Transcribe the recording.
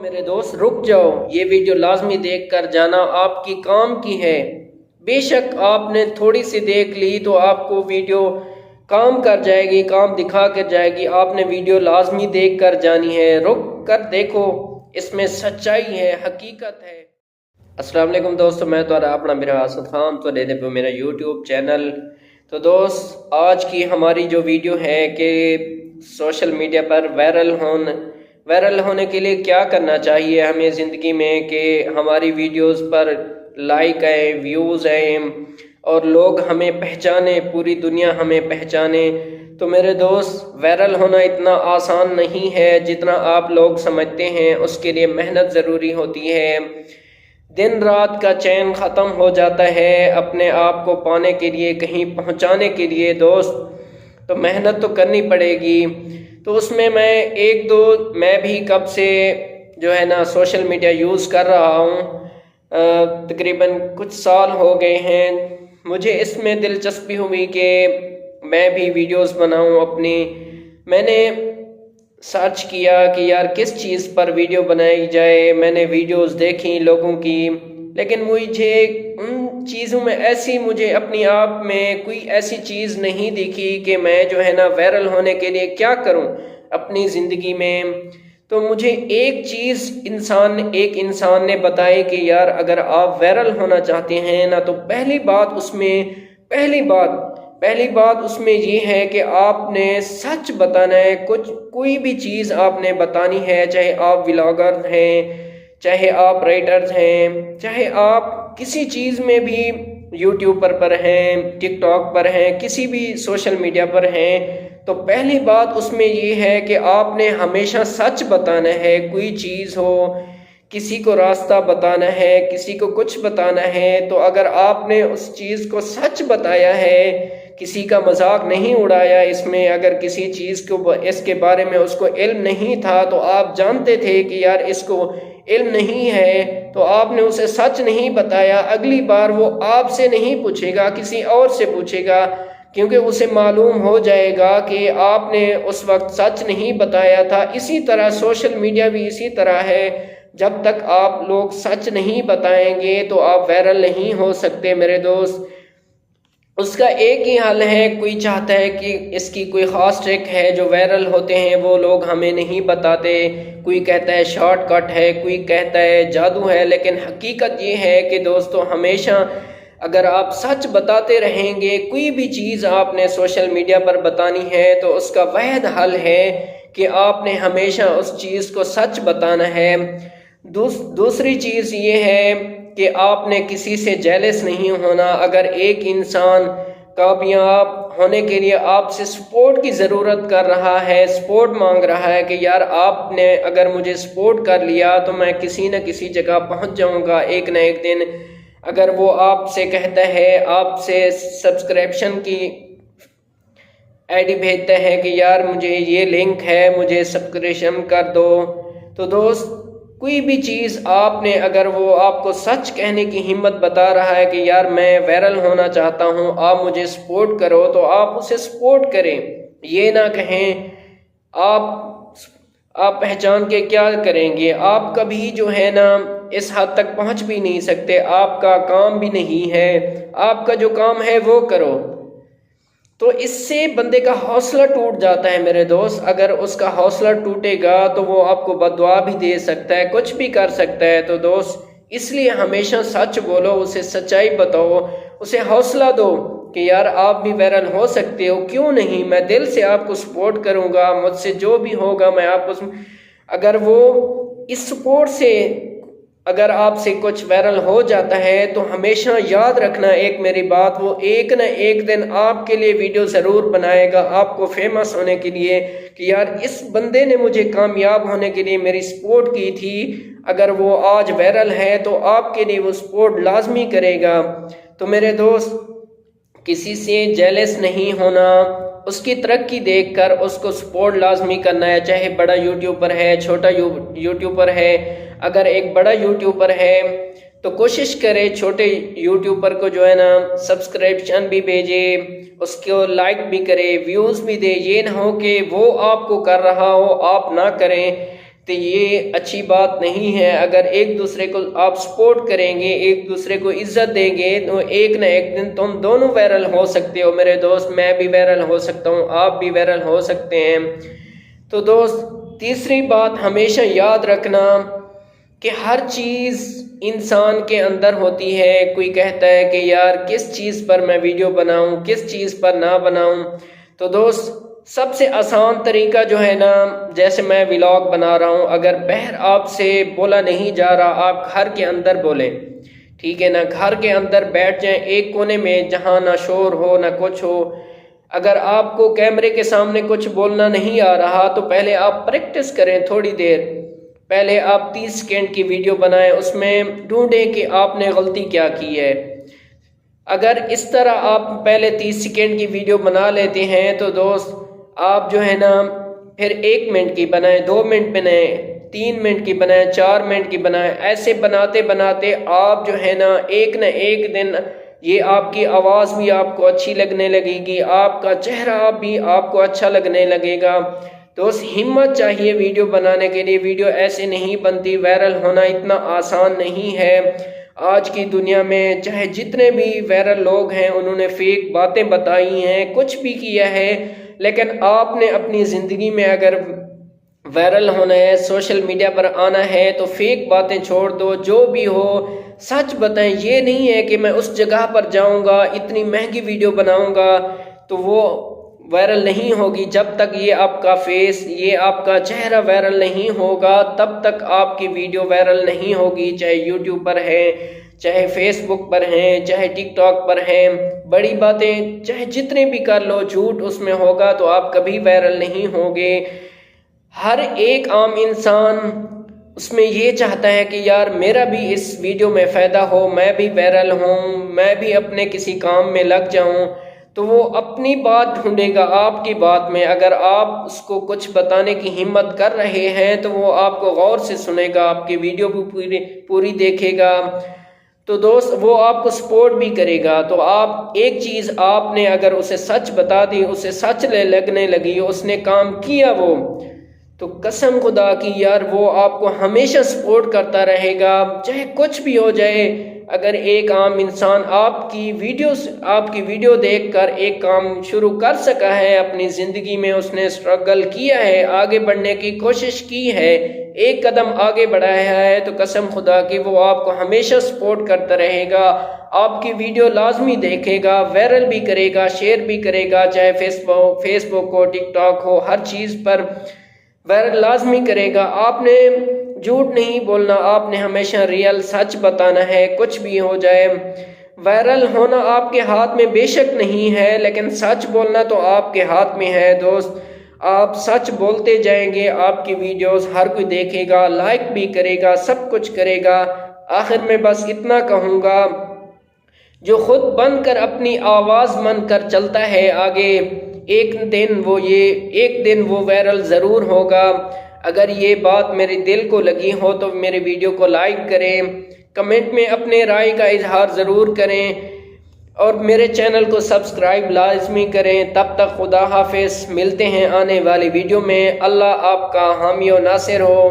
میرے دوست رک جاؤ، یہ ویڈیو لازمی دیکھ کر جانا، آپ کی کام کی ہے۔ بے شک آپ نے تھوڑی سی دیکھ لی تو آپ کو ویڈیو کام کر جائے گی، کام دکھا کر جائے گی۔ آپ نے ویڈیو لازمی دیکھ کر جانی ہے، رک کر دیکھو، اس میں سچائی ہے، حقیقت ہے۔ السلام علیکم دوستو، میں تو اپنا میرا آسد خان تو دے دے پہ میرا یوٹیوب چینل۔ تو دوست آج کی ہماری جو ویڈیو ہے کہ سوشل میڈیا پر وائرل ہونے کے لیے کیا کرنا چاہیے ہمیں زندگی میں کہ ہماری ویڈیوز پر لائک آئیں، ویوز آئیں اور لوگ ہمیں پہچانے، پوری دنیا ہمیں پہچانے۔ تو میرے دوست وائرل ہونا اتنا آسان نہیں ہے جتنا آپ لوگ سمجھتے ہیں، اس کے لیے محنت ضروری ہوتی ہے، دن رات کا چین ختم ہو جاتا ہے اپنے آپ کو پانے کے لیے، کہیں پہنچانے کے لیے دوست، تو محنت تو کرنی پڑے گی۔ تو اس میں میں بھی کب سے جو ہے نا سوشل میڈیا یوز کر رہا ہوں، تقریباً کچھ سال ہو گئے ہیں۔ مجھے اس میں دلچسپی ہوئی کہ میں بھی ویڈیوز بناؤں اپنی۔ میں نے سرچ کیا کہ یار کس چیز پر ویڈیو بنائی جائے، میں نے ویڈیوز دیکھی لوگوں کی، لیکن مجھے ان چیزوں میں مجھے اپنی آپ میں کوئی ایسی چیز نہیں دکھی کہ میں جو ہے نا وائرل ہونے کے لیے کیا کروں اپنی زندگی میں۔ تو مجھے ایک چیز ایک انسان نے بتائی کہ یار اگر آپ وائرل ہونا چاہتے ہیں نا تو پہلی بات اس میں یہ ہے کہ آپ نے سچ بتانا ہے۔ کوئی بھی چیز آپ نے بتانی ہے، چاہے آپ ولاگر ہیں، چاہے آپ رائٹرز ہیں، چاہے آپ کسی چیز میں بھی یوٹیوب پر ہیں، ٹک ٹاک پر ہیں، کسی بھی سوشل میڈیا پر ہیں، تو پہلی بات اس میں یہ ہے کہ آپ نے ہمیشہ سچ بتانا ہے۔ کوئی چیز ہو، کسی کو راستہ بتانا ہے، کسی کو کچھ بتانا ہے، تو اگر آپ نے اس چیز کو سچ بتایا ہے، کسی کا مذاق نہیں اڑایا، اس میں اگر کسی چیز کو اس کے بارے میں اس کو علم نہیں تھا تو آپ جانتے تھے کہ یار اس کو علم نہیں ہے، تو آپ نے اسے سچ نہیں بتایا، اگلی بار وہ آپ سے نہیں پوچھے گا، کسی اور سے پوچھے گا، کیونکہ اسے معلوم ہو جائے گا کہ آپ نے اس وقت سچ نہیں بتایا تھا۔ اسی طرح سوشل میڈیا بھی اسی طرح ہے، جب تک آپ لوگ سچ نہیں بتائیں گے تو آپ وائرل نہیں ہو سکتے میرے دوست۔ اس کا ایک ہی حل ہے، کوئی چاہتا ہے کہ اس کی کوئی خاص ٹرک ہے، جو وائرل ہوتے ہیں وہ لوگ ہمیں نہیں بتاتے، کوئی کہتا ہے شارٹ کٹ ہے، کوئی کہتا ہے جادو ہے، لیکن حقیقت یہ ہے کہ دوستو ہمیشہ اگر آپ سچ بتاتے رہیں گے، کوئی بھی چیز آپ نے سوشل میڈیا پر بتانی ہے تو اس کا واحد حل ہے کہ آپ نے ہمیشہ اس چیز کو سچ بتانا ہے۔ دوسری چیز یہ ہے کہ آپ نے کسی سے جیلس نہیں ہونا۔ اگر ایک انسان کامیاب ہونے کے لیے آپ سے سپورٹ کی ضرورت کر رہا ہے، سپورٹ مانگ رہا ہے کہ یار آپ نے اگر مجھے سپورٹ کر لیا تو میں کسی نہ کسی جگہ پہنچ جاؤں گا ایک نہ ایک دن، اگر وہ آپ سے کہتا ہے، آپ سے سبسکرپشن کی آئی ڈی بھیجتا ہے کہ یار مجھے یہ لنک ہے، مجھے سبسکرپشن کر دو، تو دوست کوئی بھی چیز آپ نے اگر وہ آپ کو سچ کہنے کی ہمت بتا رہا ہے کہ یار میں وائرل ہونا چاہتا ہوں، آپ مجھے سپورٹ کرو، تو آپ اسے سپورٹ کریں۔ یہ نہ کہیں آپ پہچان کے کیا کریں گے، آپ کبھی جو ہے نا اس حد تک پہنچ بھی نہیں سکتے، آپ کا کام بھی نہیں ہے، آپ کا جو کام ہے وہ کرو۔ تو اس سے بندے کا حوصلہ ٹوٹ جاتا ہے میرے دوست۔ اگر اس کا حوصلہ ٹوٹے گا تو وہ آپ کو بددعا بھی دے سکتا ہے، کچھ بھی کر سکتا ہے۔ تو دوست اس لیے ہمیشہ سچ بولو، اسے سچائی بتاؤ، اسے حوصلہ دو کہ یار آپ بھی وائرل ہو سکتے ہو، کیوں نہیں، میں دل سے آپ کو سپورٹ کروں گا، مجھ سے جو بھی ہوگا میں آپ کو اگر وہ اس سپورٹ سے اگر آپ سے کچھ وائرل ہو جاتا ہے تو ہمیشہ یاد رکھنا ایک میری بات، وہ ایک نہ ایک دن آپ کے لیے ویڈیو ضرور بنائے گا، آپ کو فیمس ہونے کے لیے کہ یار اس بندے نے مجھے کامیاب ہونے کے لیے میری سپورٹ کی تھی۔ اگر وہ آج وائرل ہے تو آپ کے لیے وہ سپورٹ لازمی کرے گا۔ تو میرے دوست کسی سے جیلس نہیں ہونا، اس کی ترقی دیکھ کر اس کو سپورٹ لازمی کرنا ہے، چاہے بڑا یوٹیوبر ہے، چھوٹا یوٹیوبر ہے۔ اگر ایک بڑا یوٹیوبر ہے تو کوشش کرے چھوٹے یوٹیوبر کو جو ہے نا سبسکرپشن بھی بھیجے، اس کو لائک بھی کرے، ویوز بھی دے۔ یہ نہ ہو کہ وہ آپ کو کر رہا ہو آپ نہ کریں، تو یہ اچھی بات نہیں ہے۔ اگر ایک دوسرے کو آپ سپورٹ کریں گے، ایک دوسرے کو عزت دیں گے، تو ایک نہ ایک دن تم دونوں وائرل ہو سکتے ہو میرے دوست، میں بھی وائرل ہو سکتا ہوں، آپ بھی وائرل ہو سکتے ہیں۔ تو دوست تیسری بات ہمیشہ یاد رکھنا کہ ہر چیز انسان کے اندر ہوتی ہے۔ کوئی کہتا ہے کہ یار کس چیز پر میں ویڈیو بناؤں، کس چیز پر نہ بناؤں۔ تو دوست سب سے آسان طریقہ جو ہے نا، جیسے میں ولاگ بنا رہا ہوں، اگر باہر آپ سے بولا نہیں جا رہا، آپ گھر کے اندر بولیں، ٹھیک ہے نا، گھر کے اندر بیٹھ جائیں ایک کونے میں جہاں نہ شور ہو نہ کچھ ہو۔ اگر آپ کو کیمرے کے سامنے کچھ بولنا نہیں آ رہا تو پہلے آپ پریکٹس کریں تھوڑی دیر، پہلے آپ 30 سیکنڈ کی ویڈیو بنائیں، اس میں ڈھونڈیں کہ آپ نے غلطی کیا کی ہے۔ اگر اس طرح آپ پہلے 30 سیکنڈ کی ویڈیو بنا لیتے ہیں تو دوست آپ جو ہے نا پھر 1 منٹ کی بنائیں، 2 منٹ بنائیں، 3 منٹ کی بنائیں، 4 منٹ کی بنائیں۔ ایسے بناتے بناتے آپ جو ہے نا ایک نہ ایک دن یہ آپ کی آواز بھی آپ کو اچھی لگنے لگے گی، آپ کا چہرہ بھی آپ کو اچھا لگنے لگے گا۔ دوست ہمت چاہیے ویڈیو بنانے کے لیے، ویڈیو ایسے نہیں بنتی، وائرل ہونا اتنا آسان نہیں ہے۔ آج کی دنیا میں چاہے جتنے بھی وائرل لوگ ہیں انہوں نے فیک باتیں بتائی ہیں، کچھ بھی کیا ہے، لیکن آپ نے اپنی زندگی میں اگر وائرل ہونا ہے، سوشل میڈیا پر آنا ہے تو فیک باتیں چھوڑ دو، جو بھی ہو سچ بتائیں۔ یہ نہیں ہے کہ میں اس جگہ پر جاؤں گا، اتنی مہنگی ویڈیو بناؤں گا تو وہ وائرل نہیں ہوگی۔ جب تک یہ آپ کا فیس، یہ آپ کا چہرہ وائرل نہیں ہوگا تب تک آپ کی ویڈیو وائرل نہیں ہوگی، چاہے یوٹیوب پر ہے، چاہے فیس بک پر ہیں، چاہے ٹک ٹاک پر ہیں۔ بڑی باتیں چاہے جتنے بھی کر لو، جھوٹ اس میں ہوگا تو آپ کبھی وائرل نہیں ہوگے۔ ہر ایک عام انسان اس میں یہ چاہتا ہے کہ یار میرا بھی اس ویڈیو میں فائدہ ہو، میں بھی وائرل ہوں، میں بھی اپنے کسی کام میں لگ جاؤں، تو وہ اپنی بات ڈھونڈے گا آپ کی بات میں۔ اگر آپ اس کو کچھ بتانے کی ہمت کر رہے ہیں تو وہ آپ کو غور سے سنے گا، آپ کی ویڈیو بھی پوری دیکھے گا، تو دوست وہ آپ کو سپورٹ بھی کرے گا۔ تو آپ ایک چیز آپ نے اگر اسے سچ بتا دی، اسے سچ لگنے لگی، اس نے کام کیا وہ، تو قسم خدا کی یار وہ آپ کو ہمیشہ سپورٹ کرتا رہے گا، چاہے کچھ بھی ہو جائے۔ اگر ایک عام انسان آپ کی ویڈیو دیکھ کر ایک کام شروع کر سکا ہے اپنی زندگی میں، اس نے سٹرگل کیا ہے، آگے بڑھنے کی کوشش کی ہے، ایک قدم آگے بڑھایا ہے، تو قسم خدا کی وہ آپ کو ہمیشہ سپورٹ کرتا رہے گا، آپ کی ویڈیو لازمی دیکھے گا، وائرل بھی کرے گا، شیئر بھی کرے گا، چاہے فیس بک ہو، ٹک ٹاک ہو، ہر چیز پر وائرل لازمی کرے گا۔ آپ نے جھوٹ نہیں بولنا، آپ نے ہمیشہ ریئل سچ بتانا ہے، کچھ بھی ہو جائے۔ وائرل ہونا آپ کے ہاتھ میں بے شک نہیں ہے، لیکن سچ بولنا تو آپ کے ہاتھ میں ہے دوست۔ آپ سچ بولتے جائیں گے، آپ کی ویڈیوز ہر کوئی دیکھے گا، لائک بھی کرے گا، سب کچھ کرے گا۔ آخر میں بس اتنا کہوں گا، جو خود بن کر اپنی آواز بن کر چلتا ہے آگے، ایک دن وہ وائرل ضرور ہوگا۔ اگر یہ بات میرے دل کو لگی ہو تو میرے ویڈیو کو لائک کریں، کمنٹ میں اپنے رائے کا اظہار ضرور کریں، اور میرے چینل کو سبسکرائب لازمی کریں۔ تب تک خدا حافظ، ملتے ہیں آنے والی ویڈیو میں۔ اللہ آپ کا حامی و ناصر ہو۔